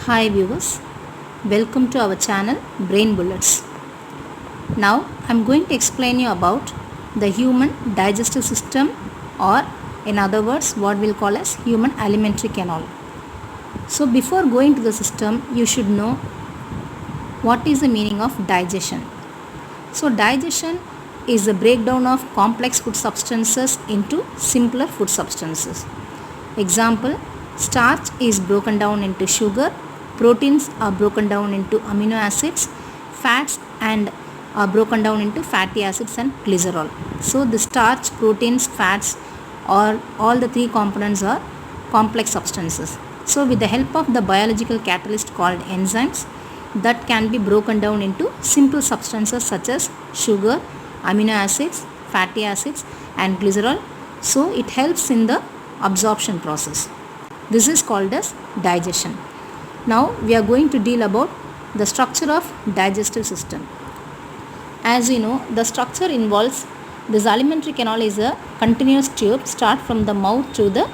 Hi viewers, welcome to our channel Brain Bullets. Now I am going to explain you about the human digestive system, or in other words what we'll call as human alimentary canal. So before going to the system, you should know what is the meaning of digestion. So digestion is the breakdown of complex food substances into simpler food substances. Example, starch is broken down into sugar, proteins are broken down into amino acids, fats and are broken down into fatty acids and glycerol. So the starch, proteins, fats, or all the three components are complex substances. So with the help of the biological catalyst called enzymes, that can be broken down into simple substances such as sugar, amino acids, fatty acids and glycerol. So it helps in the absorption process. This is called as digestion. Now we are going to deal about the structure of digestive system. As you know, the structure involves this alimentary canal is a continuous tube start from the mouth to the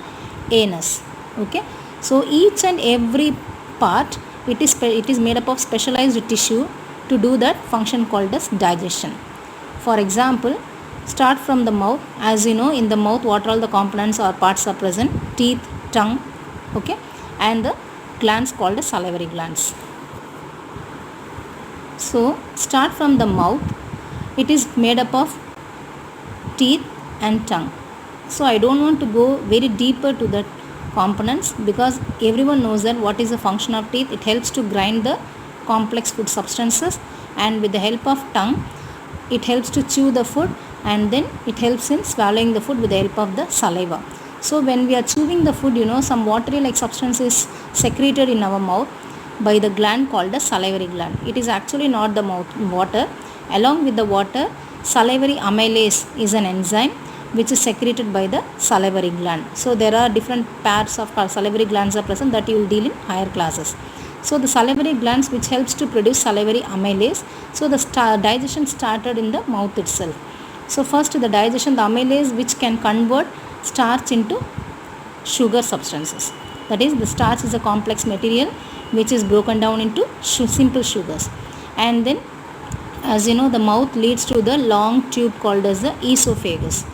anus. Okay, so each and every part it is made up of specialized tissue to do that function called as digestion. For example, start from the mouth. As you know, in the mouth what all the components or parts are present: teeth, tongue, okay, and the glands called as salivary glands. So start from the mouth, it is made up of teeth and tongue. So I don't want to go very deeper to the components because everyone knows that what is the function of teeth. It helps to grind the complex food substances, and with the help of tongue it helps to chew the food, and then it helps in swallowing the food with the help of the saliva. So when we are chewing the food, some watery like substance is secreted in our mouth by the gland called the salivary gland. It is actually not the water. Along with the water, salivary amylase is an enzyme which is secreted by the salivary gland. So there are different pairs of salivary glands are present that you will deal in higher classes. So the salivary glands which helps to produce salivary amylase. So the digestion started in the mouth itself. So first the digestion, the amylase which can convert starch into sugar substances. That is, the starch is a complex material which is broken down into simple sugars. And then, as you know, the mouth leads to the long tube called as the esophagus.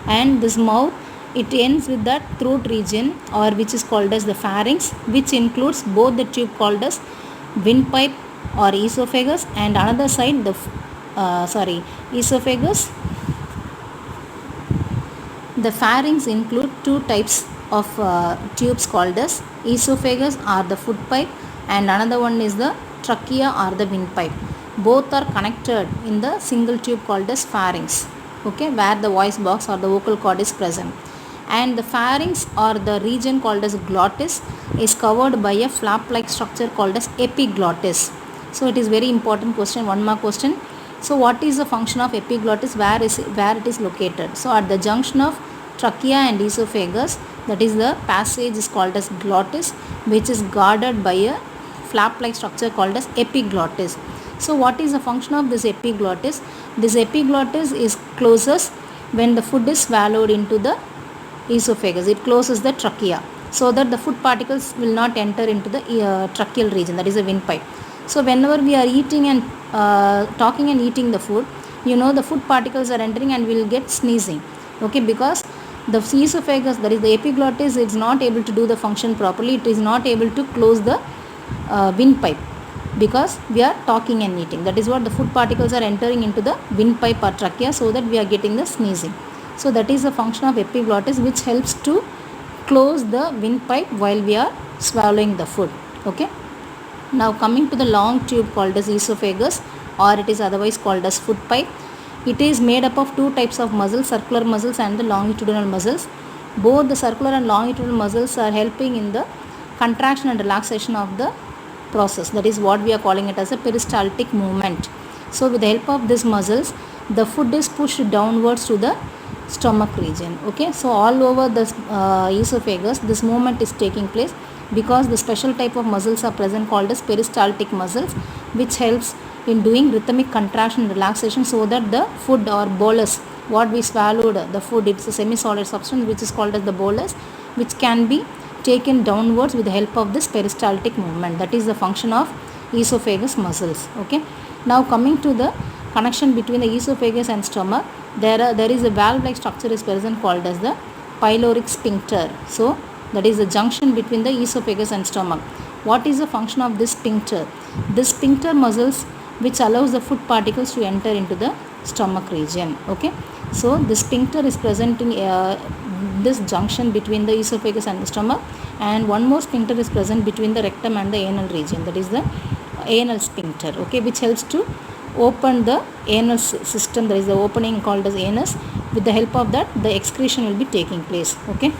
And this mouth, it ends with that throat region, or which is called as the pharynx, which includes both the tube called as windpipe or esophagus, and another side the esophagus. The pharynx include two types of tubes called as esophagus or the food pipe, and another one is the trachea or the windpipe. Both are connected in the single tube called as pharynx, okay, where the voice box or the vocal cord is present. And the pharynx or the region called as glottis is covered by a flap like structure called as epiglottis. So it is very important question, one more question. So what is the function of epiglottis, where it is located? So at the junction of trachea and esophagus, that is the passage is called as glottis, which is guarded by a flap like structure called as epiglottis. So what is the function of this epiglottis? This epiglottis is closes when the food is swallowed into the esophagus. It closes the trachea so that the food particles will not enter into the tracheal region, that is the windpipe. So whenever we are eating and talking and eating the food, the food particles are entering and we will get sneezing, okay, because the esophagus, that is the epiglottis, is not able to do the function properly. It is not able to close the windpipe because we are talking and eating. That is what the food particles are entering into the windpipe or trachea, so that we are getting the sneezing. So that is the function of epiglottis, which helps to close the windpipe while we are swallowing the food, okay. Now coming to the long tube called as esophagus, or it is otherwise called as food pipe. It is made up of two types of muscles, circular muscles and the longitudinal muscles. Both the circular and longitudinal muscles are helping in the contraction and relaxation of the process. That is what we are calling it as a peristaltic movement. So with the help of these muscles, the food is pushed downwards to the stomach region, okay. So all over the esophagus this movement is taking place because the special type of muscles are present called as peristaltic muscles, which helps in doing rhythmic contraction and relaxation, so that the food or bolus, what we swallowed, the food, it's a semi-solid substance which is called as the bolus, which can be taken downwards with the help of this peristaltic movement. That is the function of esophagus muscles. Okay. Now coming to the connection between the esophagus and stomach, there is a valve-like structure is present called as the pyloric sphincter. So that is the junction between the esophagus and stomach. What is the function of this sphincter? This sphincter muscles which allows the food particles to enter into the stomach region. Okay. So the sphincter is present in this junction between the esophagus and the stomach, and one more sphincter is present between the rectum and the anal region, that is the anal sphincter. Okay, which helps to open the anal system, that is the opening called as anus. With the help of that, the excretion will be taking place. Okay.